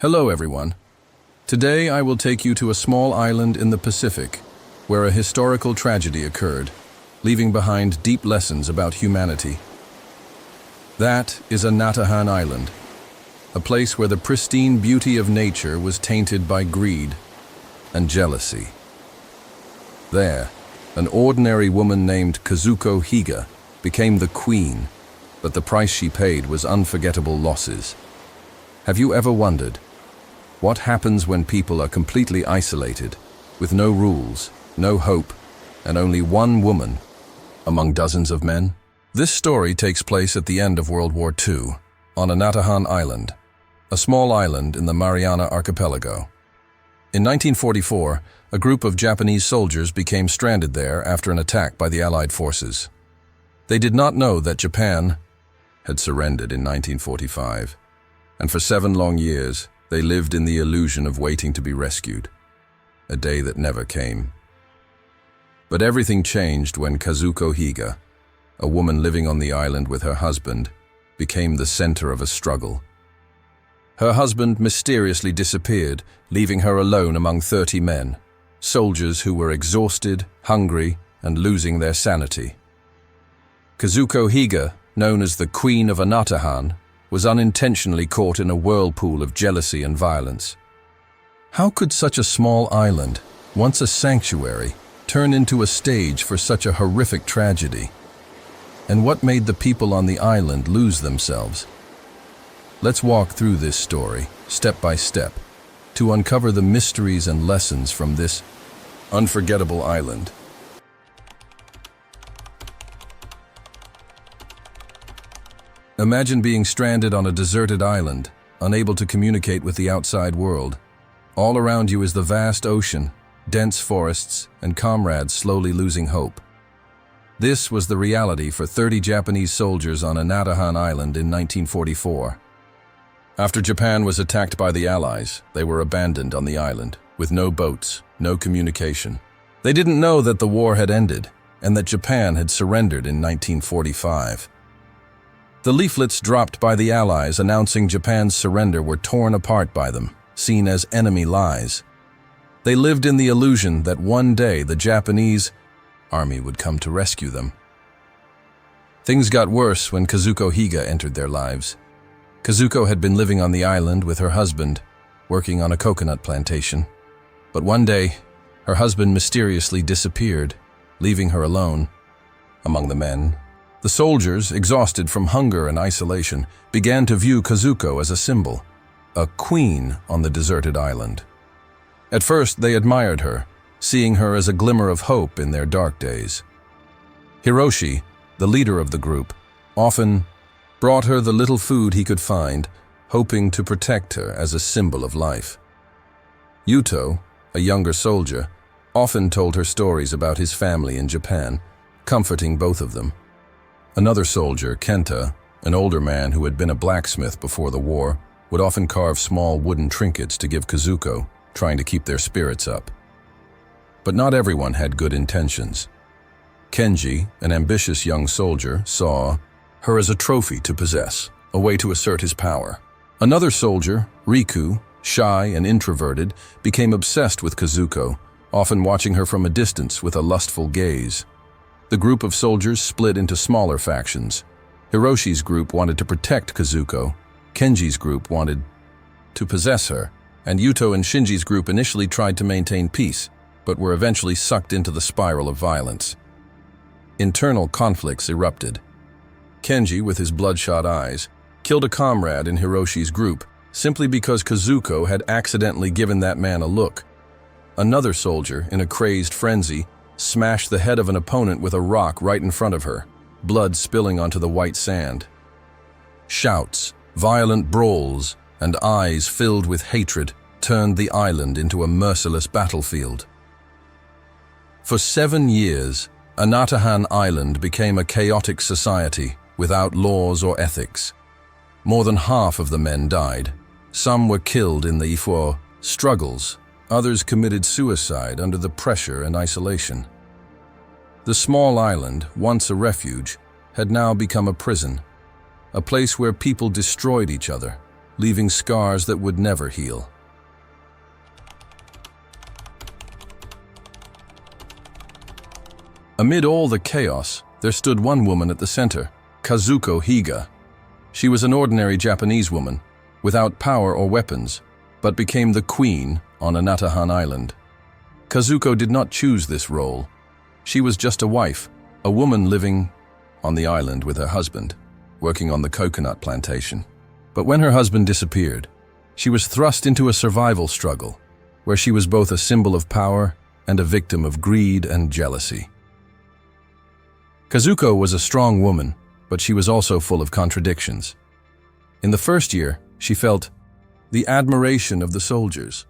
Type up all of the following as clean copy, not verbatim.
Hello everyone. Today I will take you to a small island in the Pacific where a historical tragedy occurred, leaving behind deep lessons about humanity. That is Anatahan Island, a place where the pristine beauty of nature was tainted by greed and jealousy. There, an ordinary woman named Kazuko Higa became the queen, but the price she paid was unforgettable losses. Have you ever wondered what happens when people are completely isolated, with no rules, no hope, and only one woman among dozens of men? This story takes place at the end of World War II, on Anatahan Island, a small island in the Mariana Archipelago. In 1944, a group of Japanese soldiers became stranded there after an attack by the Allied forces. They did not know that Japan had surrendered in 1945, and for 7 long years, they lived in the illusion of waiting to be rescued, a day that never came. But everything changed when Kazuko Higa, a woman living on the island with her husband, became the center of a struggle. Her husband mysteriously disappeared, leaving her alone among 30 men, soldiers who were exhausted, hungry, and losing their sanity. Kazuko Higa, known as the Queen of Anatahan, was unintentionally caught in a whirlpool of jealousy and violence. How could such a small island, once a sanctuary, turn into a stage for such a horrific tragedy? And what made the people on the island lose themselves? Let's walk through this story, step by step, to uncover the mysteries and lessons from this unforgettable island. Imagine being stranded on a deserted island, unable to communicate with the outside world. All around you is the vast ocean, dense forests, and comrades slowly losing hope. This was the reality for 30 Japanese soldiers on Anatahan Island in 1944. After Japan was attacked by the Allies, they were abandoned on the island, with no boats, no communication. They didn't know that the war had ended, and that Japan had surrendered in 1945. The leaflets dropped by the Allies announcing Japan's surrender were torn apart by them, seen as enemy lies. They lived in the illusion that one day the Japanese army would come to rescue them. Things got worse when Kazuko Higa entered their lives. Kazuko had been living on the island with her husband, working on a coconut plantation. But one day, her husband mysteriously disappeared, leaving her alone among the men. The soldiers, exhausted from hunger and isolation, began to view Kazuko as a symbol, a queen on the deserted island. At first, they admired her, seeing her as a glimmer of hope in their dark days. Hiroshi, the leader of the group, often brought her the little food he could find, hoping to protect her as a symbol of life. Yuto, a younger soldier, often told her stories about his family in Japan, comforting both of them. Another soldier, Kenta, an older man who had been a blacksmith before the war, would often carve small wooden trinkets to give Kazuko, trying to keep their spirits up. But not everyone had good intentions. Kenji, an ambitious young soldier, saw her as a trophy to possess, a way to assert his power. Another soldier, Riku, shy and introverted, became obsessed with Kazuko, often watching her from a distance with a lustful gaze. The group of soldiers split into smaller factions. Hiroshi's group wanted to protect Kazuko, Kenji's group wanted to possess her, and Yuto and Shinji's group initially tried to maintain peace, but were eventually sucked into the spiral of violence. Internal conflicts erupted. Kenji, with his bloodshot eyes, killed a comrade in Hiroshi's group simply because Kazuko had accidentally given that man a look. Another soldier, in a crazed frenzy, smashed the head of an opponent with a rock right in front of her, blood spilling onto the white sand. Shouts, violent brawls, and eyes filled with hatred turned the island into a merciless battlefield. For 7 years, Anatahan Island became a chaotic society without laws or ethics. More than half of the men died. Some were killed in the Ifo struggles. Others committed suicide under the pressure and isolation. The small island, once a refuge, had now become a prison, a place where people destroyed each other, leaving scars that would never heal. Amid all the chaos, there stood one woman at the center, Kazuko Higa. She was an ordinary Japanese woman, without power or weapons, but became the queen on Anatahan Island. Kazuko did not choose this role. She was just a wife, a woman living on the island with her husband, working on the coconut plantation. But when her husband disappeared, she was thrust into a survival struggle, where she was both a symbol of power and a victim of greed and jealousy. Kazuko was a strong woman, but she was also full of contradictions. In the first year, she felt the admiration of the soldiers.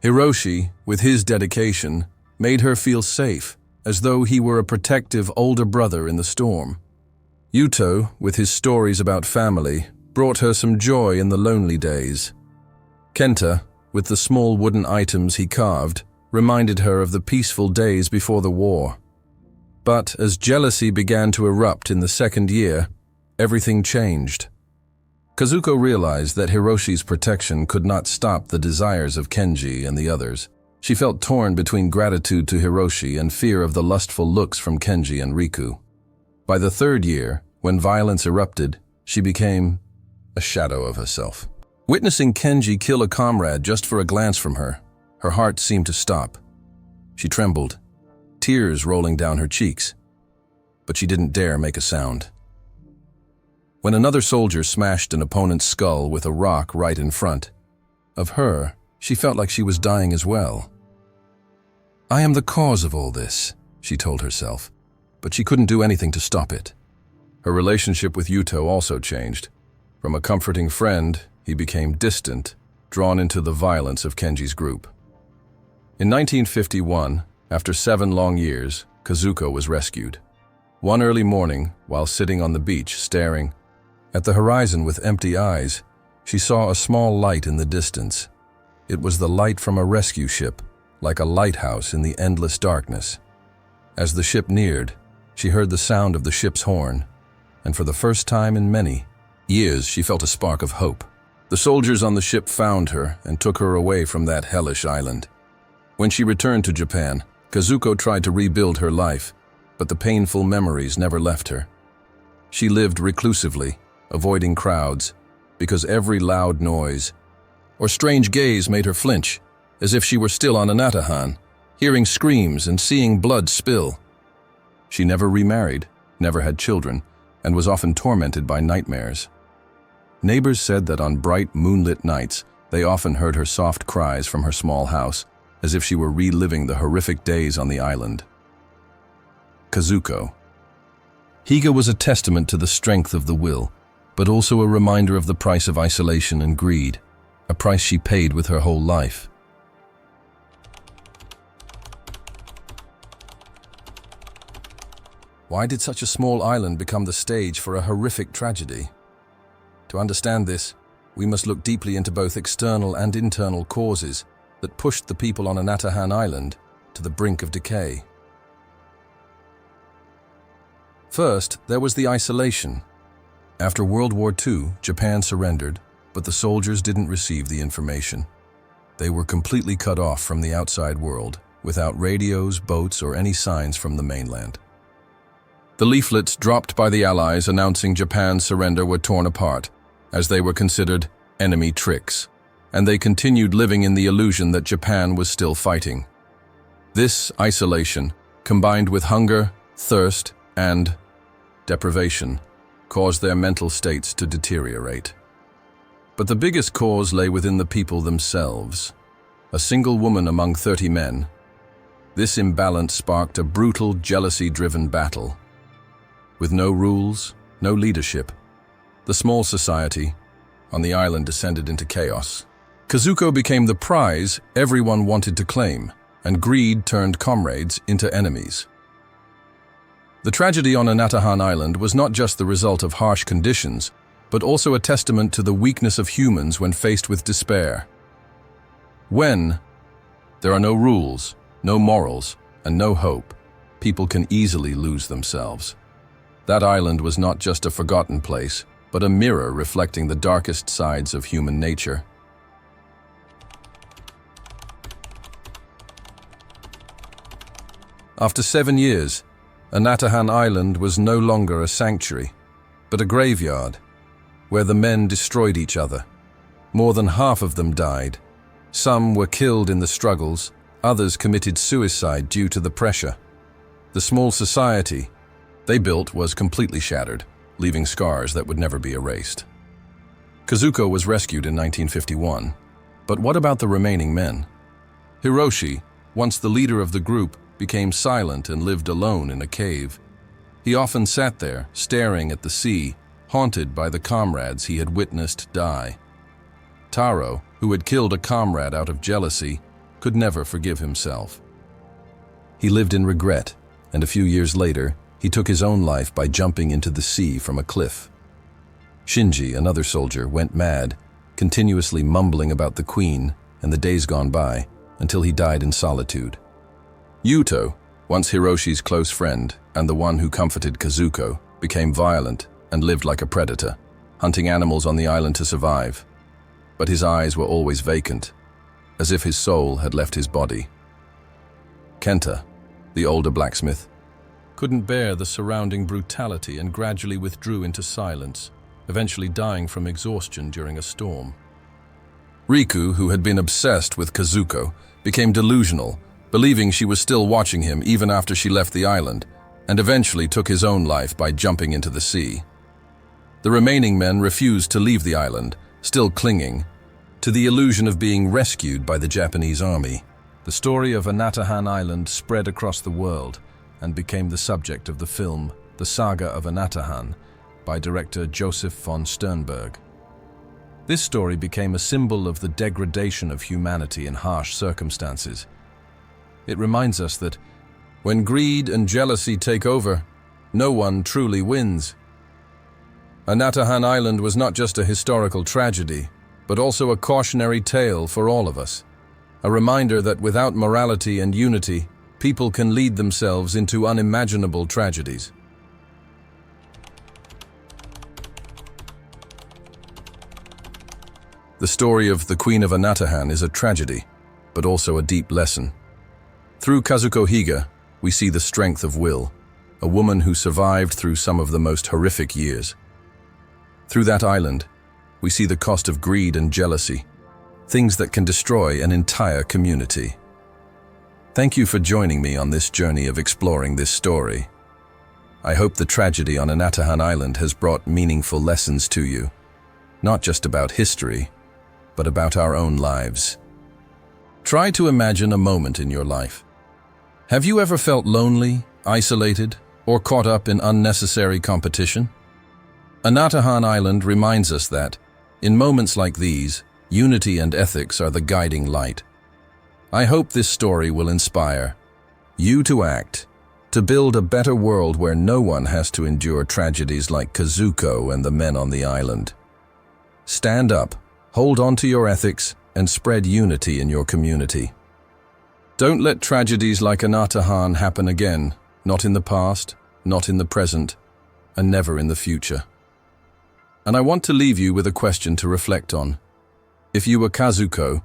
Hiroshi, with his dedication, made her feel safe, as though he were a protective older brother in the storm. Yuto, with his stories about family, brought her some joy in the lonely days. Kenta, with the small wooden items he carved, reminded her of the peaceful days before the war. But as jealousy began to erupt in the second year, everything changed. Kazuko realized that Hiroshi's protection could not stop the desires of Kenji and the others. She felt torn between gratitude to Hiroshi and fear of the lustful looks from Kenji and Riku. By the third year, when violence erupted, she became a shadow of herself. Witnessing Kenji kill a comrade just for a glance from her, her heart seemed to stop. She trembled, tears rolling down her cheeks, but she didn't dare make a sound. When another soldier smashed an opponent's skull with a rock right in front of her, she felt like she was dying as well. "I am the cause of all this," she told herself, but she couldn't do anything to stop it. Her relationship with Yuto also changed. From a comforting friend, he became distant, drawn into the violence of Kenji's group. In 1951, after 7 long years, Kazuko was rescued. One early morning, while sitting on the beach staring at the horizon with empty eyes, she saw a small light in the distance. It was the light from a rescue ship, like a lighthouse in the endless darkness. As the ship neared, she heard the sound of the ship's horn, and for the first time in many years, she felt a spark of hope. The soldiers on the ship found her and took her away from that hellish island. When she returned to Japan, Kazuko tried to rebuild her life, but the painful memories never left her. She lived reclusively, avoiding crowds, because every loud noise or strange gaze made her flinch, as if she were still on Anatahan, hearing screams and seeing blood spill. She never remarried, never had children, and was often tormented by nightmares. Neighbors said that on bright, moonlit nights, they often heard her soft cries from her small house, as if she were reliving the horrific days on the island. Kazuko. Higa was a testament to the strength of the will, but also a reminder of the price of isolation and greed, a price she paid with her whole life. Why did such a small island become the stage for a horrific tragedy? To understand this, we must look deeply into both external and internal causes that pushed the people on Anatahan Island to the brink of decay. First, there was the isolation. After World War II, Japan surrendered, but the soldiers didn't receive the information. They were completely cut off from the outside world, without radios, boats, or any signs from the mainland. The leaflets dropped by the Allies announcing Japan's surrender were torn apart, as they were considered enemy tricks, and they continued living in the illusion that Japan was still fighting. This isolation, combined with hunger, thirst, and deprivation, caused their mental states to deteriorate. But the biggest cause lay within the people themselves. A single woman among 30 men. This imbalance sparked a brutal, jealousy-driven battle. With no rules, no leadership, the small society on the island descended into chaos. Kazuko became the prize everyone wanted to claim, and greed turned comrades into enemies. The tragedy on Anatahan Island was not just the result of harsh conditions, but also a testament to the weakness of humans when faced with despair. When there are no rules, no morals, and no hope, people can easily lose themselves. That island was not just a forgotten place, but a mirror reflecting the darkest sides of human nature. After 7 years, Anatahan Island was no longer a sanctuary, but a graveyard, where the men destroyed each other. More than half of them died. Some were killed in the struggles, others committed suicide due to the pressure. The small society they built was completely shattered, leaving scars that would never be erased. Kazuko was rescued in 1951, but what about the remaining men? Hiroshi, once the leader of the group, became silent and lived alone in a cave. He often sat there, staring at the sea, haunted by the comrades he had witnessed die. Taro, who had killed a comrade out of jealousy, could never forgive himself. He lived in regret, and a few years later, he took his own life by jumping into the sea from a cliff. Shinji, another soldier, went mad, continuously mumbling about the queen and the days gone by, until he died in solitude. Yuto, once Hiroshi's close friend and the one who comforted Kazuko, became violent and lived like a predator, hunting animals on the island to survive. But his eyes were always vacant, as if his soul had left his body. Kenta, the older blacksmith, couldn't bear the surrounding brutality and gradually withdrew into silence, eventually dying from exhaustion during a storm. Riku, who had been obsessed with Kazuko, became delusional, believing she was still watching him even after she left the island, and eventually took his own life by jumping into the sea. The remaining men refused to leave the island, still clinging to the illusion of being rescued by the Japanese army. The story of Anatahan Island spread across the world and became the subject of the film The Saga of Anatahan by director Joseph von Sternberg. This story became a symbol of the degradation of humanity in harsh circumstances. It reminds us that when greed and jealousy take over, no one truly wins. Anatahan Island was not just a historical tragedy, but also a cautionary tale for all of us. A reminder that without morality and unity, people can lead themselves into unimaginable tragedies. The story of the Queen of Anatahan is a tragedy, but also a deep lesson. Through Kazuko Higa, we see the strength of will, a woman who survived through some of the most horrific years. Through that island, we see the cost of greed and jealousy, things that can destroy an entire community. Thank you for joining me on this journey of exploring this story. I hope the tragedy on Anatahan Island has brought meaningful lessons to you, not just about history, but about our own lives. Try to imagine a moment in your life. Have you ever felt lonely, isolated, or caught up in unnecessary competition? Anatahan Island reminds us that, in moments like these, unity and ethics are the guiding light. I hope this story will inspire you to act, to build a better world where no one has to endure tragedies like Kazuko and the men on the island. Stand up, hold on to your ethics, and spread unity in your community. Don't let tragedies like Anatahan happen again, not in the past, not in the present, and never in the future. And I want to leave you with a question to reflect on. If you were Kazuko,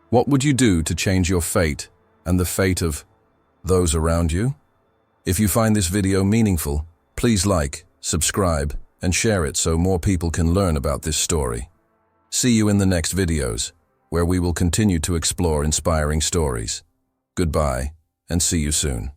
what would you do to change your fate and the fate of those around you? If you find this video meaningful, please like, subscribe, and share it so more people can learn about this story. See you in the next videos, where we will continue to explore inspiring stories. Goodbye, and see you soon.